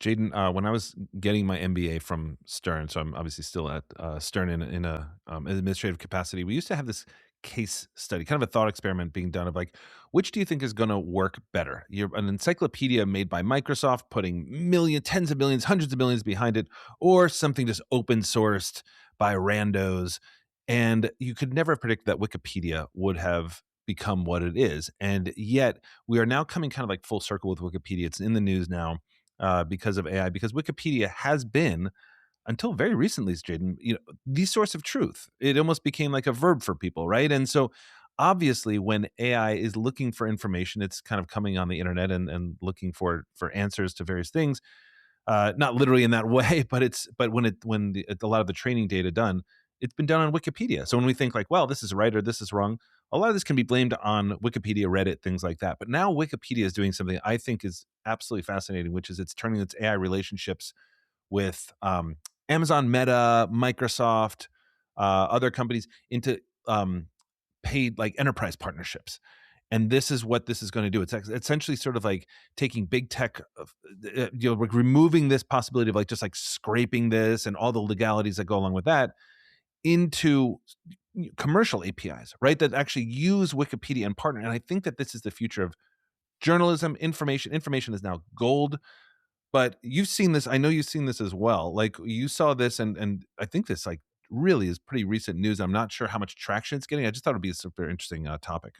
Jaden, when I was getting my MBA from Stern, so I'm obviously still at Stern in a administrative capacity. We used to have this case study, kind of a thought experiment being done of like, which do you think is going to work better? You're an encyclopedia made by Microsoft, putting tens of millions, hundreds of millions behind it, or something just open sourced by randos. And you could never have predicted that Wikipedia would have become what it is. And yet we are now coming kind of like full circle with Wikipedia. It's in the news now because of AI, because Wikipedia has been, until very recently, Jaden, the source of truth. It almost became like a verb for people, right? And so obviously when AI is looking for information, it's kind of coming on the internet and looking for answers to various things. Not literally in that way, but a lot of the training data done, it's been done on Wikipedia. So when we think like, well, this is right or this is wrong, a lot of this can be blamed on Wikipedia, Reddit, things like that. But now Wikipedia is doing something I think is absolutely fascinating, which is it's turning its AI relationships with Amazon, Meta, Microsoft, other companies into paid like enterprise partnerships. And this is what this is going to do. It's essentially sort of like taking big tech, like removing this possibility of like just like scraping this and all the legalities that go along with that into commercial APIs, right? That actually use Wikipedia and partner. And I think that this is the future of journalism. Information is now gold. But you've seen this. I know you've seen this as well. Like you saw this, and I think this like really is pretty recent news. I'm not sure how much traction it's getting. I just thought it'd be a super interesting topic.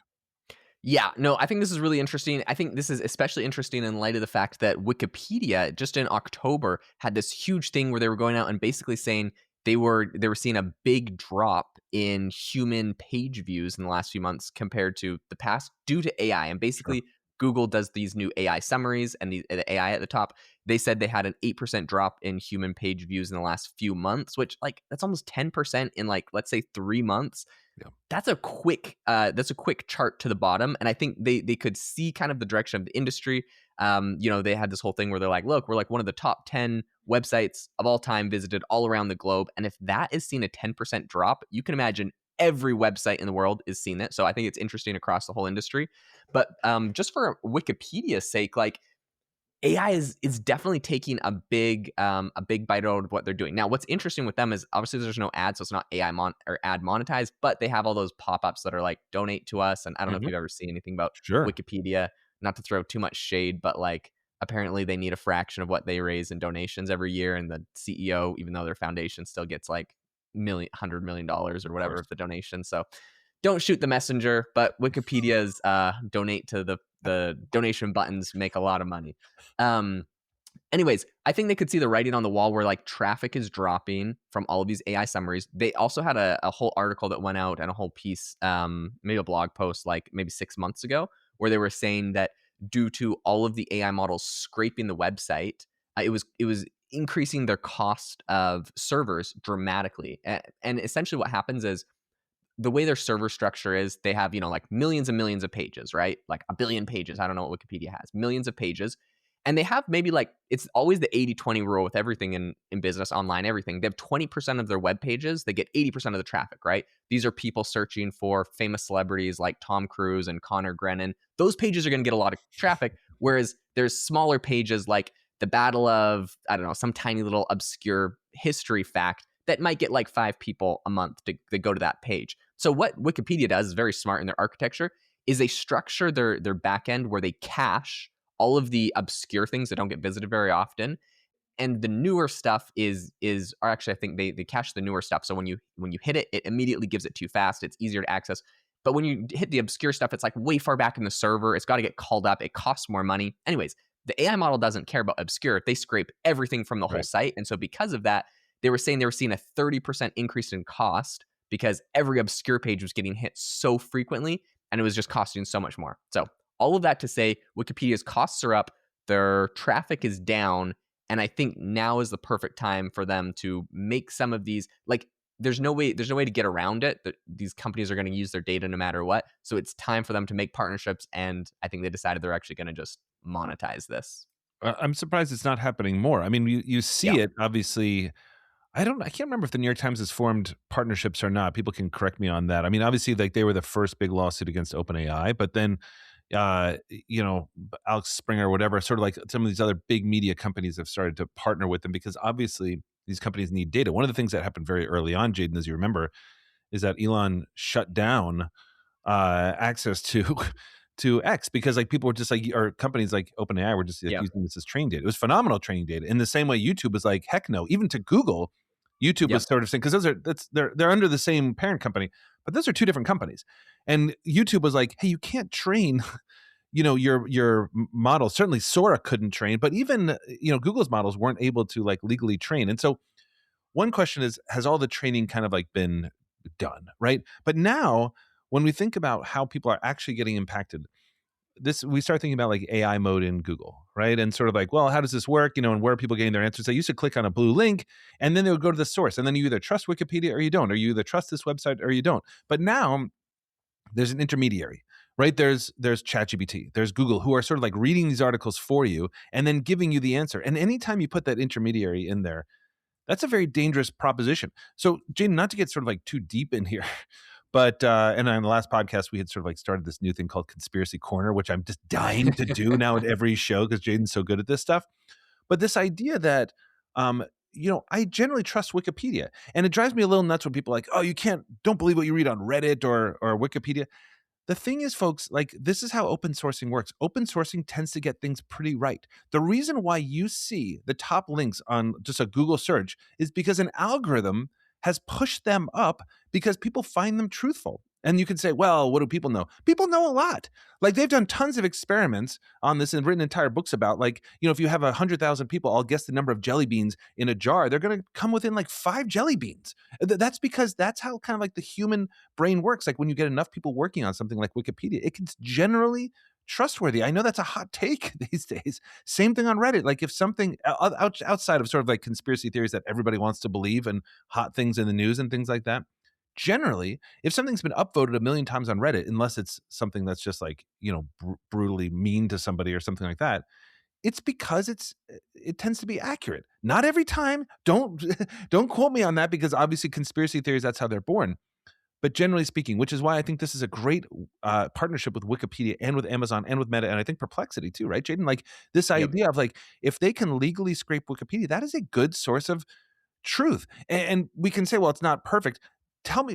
Yeah, no, I think this is really interesting. I think this is especially interesting in light of the fact that Wikipedia just in October had this huge thing where they were going out and basically saying they were seeing a big drop in human page views in the last few months compared to the past due to AI. And Sure. basically Google does these new AI summaries and the AI at the top. They said they had an 8% drop in human page views in the last few months, which like that's almost 10% in like let's say 3 months. Yeah. That's a quick chart to the bottom, and I think they could see kind of the direction of the industry. They had this whole thing where they're like, look, we're like one of the top 10 websites of all time visited all around the globe, and if that is seeing a 10% drop, you can imagine every website in the world is seeing it. So I think it's interesting across the whole industry. But just for Wikipedia's sake, like AI is definitely taking a big bite out of what they're doing. Now, what's interesting with them is obviously there's no ads, so it's not or ad monetized, but they have all those pop-ups that are like donate to us. And I don't know if Mhm. you've ever seen anything about Sure. Wikipedia, not to throw too much shade, but like apparently they need a fraction of what they raise in donations every year. And the CEO, even though their foundation still gets like $100 million or Of whatever course. of the donation. So don't shoot the messenger, but Wikipedia's donate to the donation buttons make a lot of money. Um, Anyways, I think they could see the writing on the wall where like traffic is dropping from all of these AI summaries. They also had a whole article that went out and a whole piece, maybe a blog post like maybe 6 months ago, where they were saying that due to all of the AI models scraping the website, it was increasing their cost of servers dramatically. And essentially what happens is the way their server structure is, they have, like millions and millions of pages, right? Like a billion pages. I don't know what Wikipedia has, millions of pages. And they have maybe like, it's always the 80-20 rule with everything in business, online, everything. They have 20% of their web pages, they get 80% of the traffic, right? These are people searching for famous celebrities like Tom Cruise and Connor Grennan. Those pages are going to get a lot of traffic. Whereas there's smaller pages like the Battle of, I don't know, some tiny little obscure history fact that might get like 5 people a month to go to that page. So what Wikipedia does is very smart in their architecture, is they structure their back end where they cache all of the obscure things that don't get visited very often. And the newer stuff or actually I think they cache the newer stuff. So when you hit it, it immediately gives it to you fast. It's easier to access. But when you hit the obscure stuff, it's like way far back in the server. It's got to get called up. It costs more money. Anyways, the AI model doesn't care about obscure. They scrape everything from the whole Right. site. And so because of that, they were saying they were seeing a 30% increase in cost because every obscure page was getting hit so frequently and it was just costing so much more. So all of that to say, Wikipedia's costs are up, their traffic is down, and I think now is the perfect time for them to make some of these, like, there's no way to get around it. These companies are going to use their data no matter what. So it's time for them to make partnerships, and I think they decided they're actually going to just monetize this. I'm surprised it's not happening more. I mean, you Yeah. see it obviously. I can't remember if the New York Times has formed partnerships or not. People can correct me on that. I mean, obviously, like they were the first big lawsuit against OpenAI, but then Alex Springer or whatever, sort of like some of these other big media companies have started to partner with them because obviously these companies need data. One of the things that happened very early on, Jaden, as you remember, is that Elon shut down access to to X because like people were just like, or companies like OpenAI were just like Yep. using this as training data. It was phenomenal training data. In the same way, YouTube was like, heck no. Even to Google, YouTube was Yep. sort of saying, because they're under the same parent company, but those are two different companies. And YouTube was like, hey, you can't train your model. Certainly Sora couldn't train, but even Google's models weren't able to like legally train. And so one question is, has all the training kind of like been done, right? But now when we think about how people are actually getting impacted, this we start thinking about like AI mode in Google, right? And sort of like, well, how does this work? And where are people getting their answers? They used to click on a blue link and then they would go to the source. And then you either trust Wikipedia or you don't, or you either trust this website or you don't. But now there's an intermediary, right? There's ChatGPT, there's Google, who are sort of like reading these articles for you and then giving you the answer. And anytime you put that intermediary in there, that's a very dangerous proposition. So, Jane, not to get sort of like too deep in here, but and on the last podcast we had sort of like started this new thing called Conspiracy Corner, which I'm just dying to do now at every show because Jaden's so good at this stuff. But this idea that I generally trust Wikipedia, and it drives me a little nuts when people are like, oh, don't believe what you read on Reddit or Wikipedia. The thing is, folks, like this is how open sourcing works. Open sourcing tends to get things pretty right. The reason why you see the top links on just a Google search is because an algorithm has pushed them up because people find them truthful. And you can say, well, what do people know? People know a lot. Like they've done tons of experiments on this and written entire books about like, if you have 100,000 people, I'll guess the number of jelly beans in a jar, they're going to come within like 5 jelly beans. That's because that's how kind of like the human brain works. Like when you get enough people working on something like Wikipedia, it can generally trustworthy. I know that's a hot take these days. Same thing on Reddit. Like if something outside of sort of like conspiracy theories that everybody wants to believe and hot things in the news and things like that, generally, if something's been upvoted a million times on Reddit, unless it's something that's just like, brutally mean to somebody or something like that, it's because it tends to be accurate. Not every time. Don't don't quote me on that because obviously conspiracy theories, that's how they're born. But generally speaking, which is why I think this is a great partnership with Wikipedia and with Amazon and with Meta and I think Perplexity too, right, Jaden? Like this Yep. idea of like, if they can legally scrape Wikipedia, that is a good source of truth. And we can say, well, it's not perfect.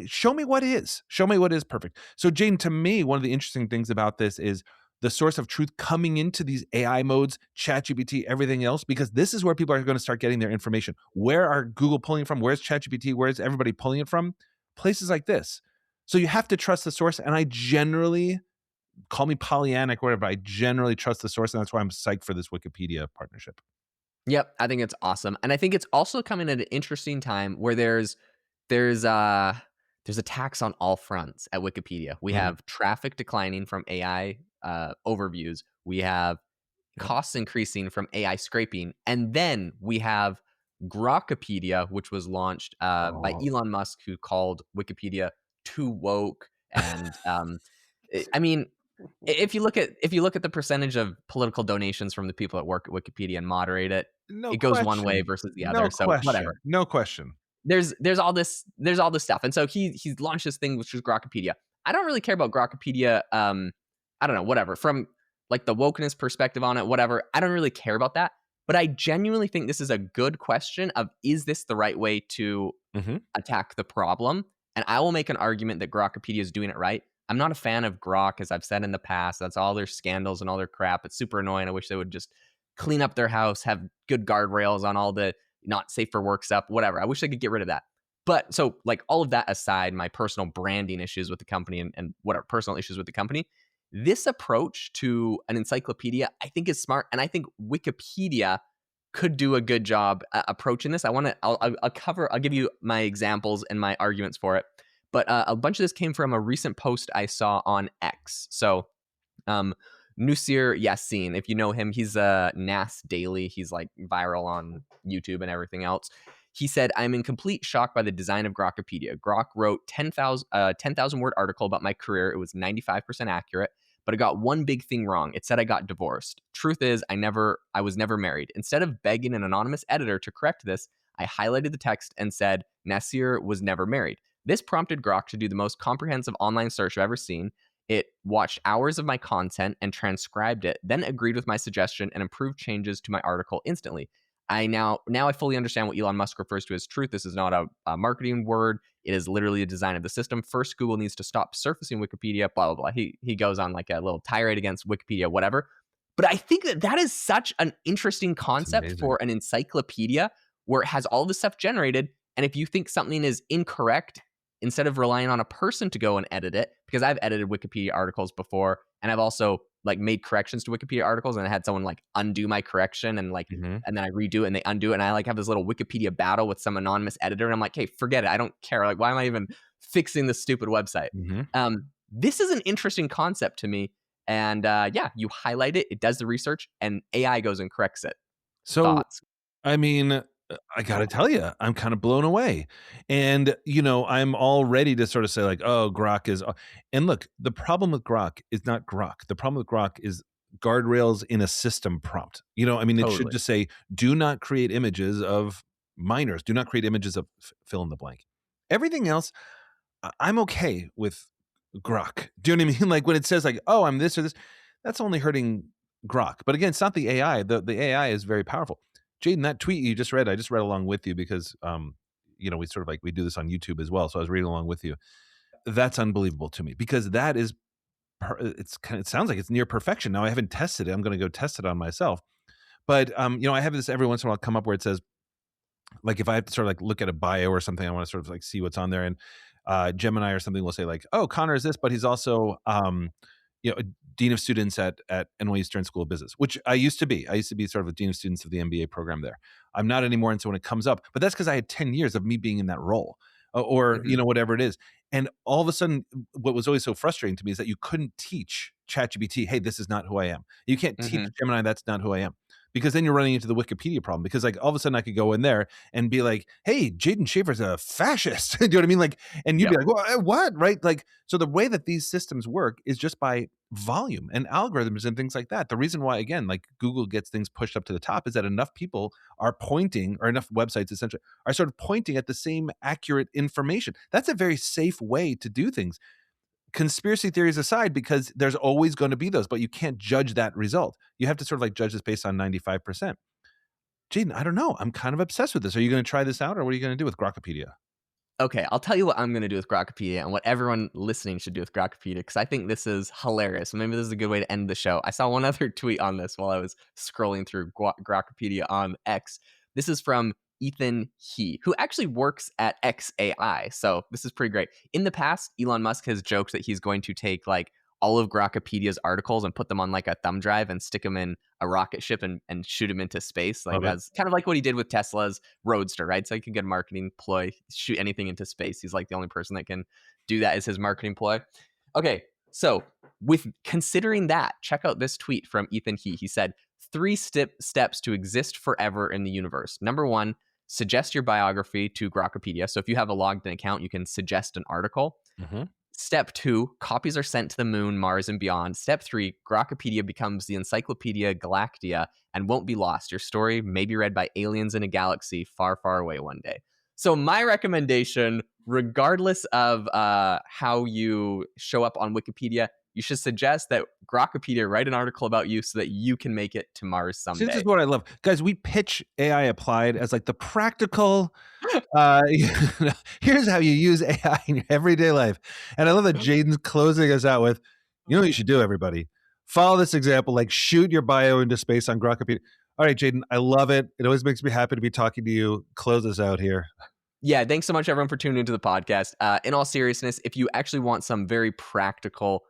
Show me what is. Show me what is perfect. So, Jane, to me, one of the interesting things about this is the source of truth coming into these AI modes, ChatGPT, everything else, because this is where people are going to start getting their information. Where are Google pulling it from? Where's ChatGPT? Where's everybody pulling it from? Places like this. So you have to trust the source. And I generally, call me Pollyannic or whatever, I generally trust the source. And that's why I'm psyched for this Wikipedia partnership. Yep, I think it's awesome. And I think it's also coming at an interesting time where there's attacks on all fronts at Wikipedia. We have traffic declining from AI overviews. We have costs increasing from AI scraping, and then we have Grokopedia, which was launched by Elon Musk, who called Wikipedia too woke. And I mean, if you look at the percentage of political donations from the people that work at Wikipedia and moderate it, No it goes one way question. versus the No other. So question. whatever. No question. There's all this stuff, and so he's launched this thing which is Grokopedia. I don't really care about Grokopedia. I don't know, whatever. From like the wokeness perspective on it, whatever. I don't really care about that. But I genuinely think this is a good question of, is this the right way to attack the problem? And I will make an argument that Grokopedia is doing it right. I'm not a fan of Grok, as I've said in the past. That's all their scandals and all their crap. It's super annoying. I wish they would just clean up their house, have good guardrails on all the not safe for work stuff, whatever. I wish they could get rid of that. But so like all of that aside, my personal branding issues with the company and whatever personal issues with the company, this approach to an encyclopedia, I think is smart. And I think Wikipedia could do a good job approaching this. I'll give you my examples and my arguments for it. But a bunch of this came from a recent post I saw on X. So Nusir Yassin, if you know him, he's a NAS Daily. He's like viral on YouTube and everything else. He said, I'm in complete shock by the design of Grokopedia. Grok wrote 10,000 word article about my career. It was 95% accurate, but it got one big thing wrong. It said I got divorced. Truth is, I was never married. Instead of begging an anonymous editor to correct this, I highlighted the text and said, Nasir was never married. This prompted Grok to do the most comprehensive online search I've ever seen. It watched hours of my content and transcribed it, then agreed with my suggestion and improved changes to my article instantly. I fully understand what Elon Musk refers to as truth. This is not a marketing word. It is literally a design of the system. First, Google needs to stop surfacing Wikipedia, blah, blah, blah. He goes on like a little tirade against Wikipedia, whatever. But I think that is such an interesting It's concept amazing. for an encyclopedia where it has all this stuff generated. And if you think something is incorrect, instead of relying on a person to go and edit it, because I've edited Wikipedia articles before, and I've also like made corrections to Wikipedia articles, and I had someone like undo my correction and like, Mhm. and then I redo it and they undo it, and I like have this little Wikipedia battle with some anonymous editor, and I'm like, hey, forget it, I don't care. Like, why am I even fixing this stupid website? Mhm. This is an interesting concept to me, and yeah, you highlight it, it does the research, and AI goes and corrects it. So, Thoughts? I mean, I gotta tell you, I'm kind of blown away. And, I'm all ready to sort of say, like, oh, Grok is. And look, the problem with Grok is not Grok. The problem with Grok is guardrails in a system prompt. I mean, it should Totally. just say, do not create images of minors, do not create images of fill in the blank. Everything else, I'm okay with Grok. Do you know what I mean? Like when it says, like, oh, I'm this or this, that's only hurting Grok. But again, it's not the AI. The AI is very powerful. Jaden, that tweet you just read, I just read along with you because we sort of like we do this on YouTube as well. So I was reading along with you. That's unbelievable to me because that is it sounds like it's near perfection. Now I haven't tested it. I'm going to go test it on myself. But I have this every once in a while come up where it says, like, if I have to sort of like look at a bio or something, I want to sort of like see what's on there. And Gemini or something will say, like, oh, Connor is this, but he's also a dean of students at NYU Stern School of Business, which I used to be. I used to be sort of a dean of students of the MBA program there. I'm not anymore. And so when it comes up, but that's because I had 10 years of me being in that role, or Hmm. whatever it is. And all of a sudden, what was always so frustrating to me is that you couldn't teach ChatGPT, hey, this is not who I am. You can't teach Hmm. Gemini, that's not who I am. Because then you're running into the Wikipedia problem. Because like all of a sudden I could go in there and be like, "Hey, Jaden Schaefer's a fascist." Do you know what I mean? Like, and you'd be Yep. like, What?" Right? Like, so the way that these systems work is just by volume and algorithms and things like that. The reason why, again, like Google gets things pushed up to the top is that enough people are pointing, or enough websites essentially are sort of pointing at the same accurate information. That's a very safe way to do things, conspiracy theories aside, because there's always going to be those, but you can't judge that result. You have to sort of like judge this based on 95%. Jaden, I don't know. I'm kind of obsessed with this. Are you going to try this out, or what are you going to do with Grokopedia? Okay, I'll tell you what I'm going to do with Grokopedia and what everyone listening should do with Grokopedia because I think this is hilarious. Maybe this is a good way to end the show. I saw one other tweet on this while I was scrolling through Grokopedia on X. This is from Ethan He, who actually works at XAI. So this is pretty great. In the past, Elon Musk has joked that he's going to take like all of Grokopedia's articles and put them on like a thumb drive and stick them in a rocket ship and shoot them into space. Like Love it. that's kind of like what he did with Tesla's Roadster, right? So he can get a marketing ploy, shoot anything into space. He's like the only person that can do that as his marketing ploy. Okay, so with considering that, check out this tweet from Ethan He. He said, steps to exist forever in the universe. Number one, suggest your biography to Grokopedia. So if you have a logged in account, you can suggest an article. Hmm. Step two, copies are sent to the moon, Mars, and beyond. Step three, Grokopedia becomes the Encyclopedia Galactica and won't be lost. Your story may be read by aliens in a galaxy far, far away one day. So my recommendation, regardless of how you show up on Wikipedia, you should suggest that Grokopedia write an article about you so that you can make it to Mars See, this is someday. what I love, guys. We pitch AI applied as like the practical. Here's how you use AI in your everyday life, and I love that Jaden's closing us out with, what you should do, everybody. Follow this example. Like, shoot your bio into space on Grokopedia. All right, Jaden, I love it. It always makes me happy to be talking to you. Close us out here. Yeah, thanks so much, everyone, for tuning into the podcast. In all seriousness, if you actually want some very practical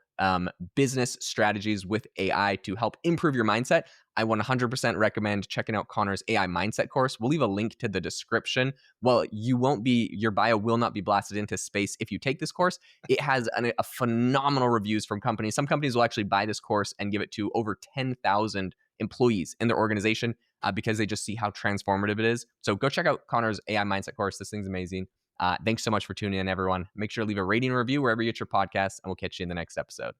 business strategies with AI to help improve your mindset, I 100% recommend checking out Connor's AI mindset course. We'll leave a link to the description. Well, your bio will not be blasted into space if you take this course. It has a phenomenal reviews from companies. Some companies will actually buy this course and give it to over 10,000 employees in their organization because they just see how transformative it is. So go check out Connor's AI mindset course. This thing's amazing. Thanks so much for tuning in, everyone. Make sure to leave a rating and review wherever you get your podcasts, and we'll catch you in the next episode.